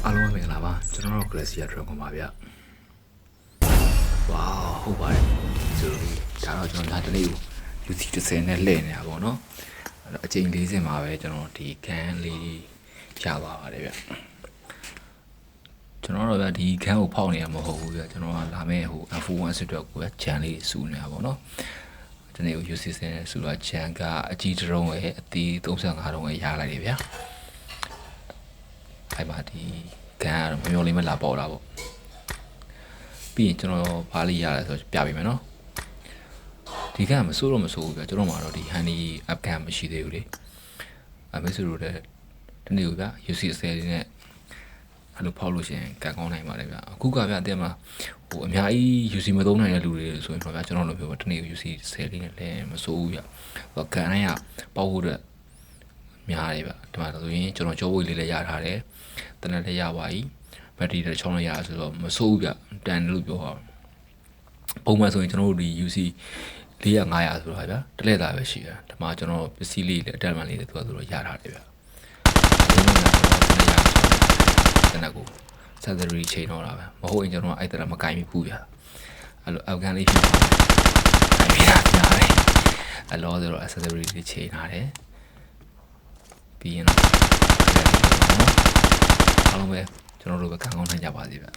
အားလုံးပဲမင်္ဂလာပါကျွန်တော်တို့ Glacier Dragon ပါဗျဝေါဟုတ်ပါတယ်ဆိုတော့ဒါတော့ကျွန်တော်ဒါတနေ့ကို UC 30နဲ့လှည့်နေတာပေါ့နော်အဲ့တော့အချိန်40မှာပဲကျွန်တော်ဒီကန်လေးရပါပါတယ်ဗျကျွန်တော်တို့ဗျဒီကန်ကိုဖောက်နေရမဟုတ်ဘူးဗျကျွန်တော်ကလာမဲ့ဟို F1 စစ်တော့ကိုဂျန်လေးစူနေတာပေါ့နော်ဒီနေ့ကို UC 30နဲ့စူတော့ဂျန်ကအကြီးတုံးရဲ့အသေး35တုံးရဲ့ရလိုက်တယ်ဗျအဲ့မှာဒီကန်ကတော့မျောလေးမလာပေါ်တာပေါ့ပြီးရင်ကျွန်တော်ဘာလေးရလဲဆိုတော့ပြပေးမယ်နော်ဒီကန်မစိုးတော့မစိုးဘူးဗျကျွန်တော်မှာတော့ဒီ Handy App ကန်မရှိသေးဘူးလေအမေဆိုလို့တဲ့ဒီနေ့ကဗျ UC 10လေးနဲ့အဲ့လိုဖောက်လို့ရှိရင်ကန်ကောင်းနိုင်ပါတယ်ဗျအခုကဗျအတက်မှာဟိုအများကြီး UC မသုံးနိုင်တဲ့လူတွေဆိုရင်တော့ဗျကျွန်တော်လိုပြောဒီနေ့ UC 10လေးနဲ့လည်းမစိုးဘူးဗျကန်တိုင်းကပေါက်ဖို့အတွက်များတယ်ဗျဒီမှာဆိုရင်ကျွန်တော်ကြောဝိတ်လေးလည်းရထားတယ်တနက်လည်းရပါပြီဘက်ထရီလည်းချောင်းလည်းရဆိုတော့မစိုးဘူးဗျတန်တယ်လို့ပြောတာပုံမှန်ဆိုရင်ကျွန်တော်တို့ဒီ UC 400 500ဆိုတာဗျတလက်သားပဲရှိတယ်ဒီမှာကျွန်တော်ပစ္စည်းလေးလည်းအတက်မှန်လေးသူကဆိုတော့ရထားတယ်ဗျတနက်ကို salary ချိန်တော့တာပဲမဟုတ်ရင်ကျွန်တော်အဲ့တရမကင်မိဘူးဗျအဲ့လို afghan လေးဖြစ်ပါတယ်ကင်မိတာများတယ်အဲ့လိုဆိုတော့ salary လေးချိန်ထားတယ်ပြီးရင်တော့အားလုံးပဲကျွန်တော်တို့ပဲခံကောင်းနိုင်ကြပါစေဗျ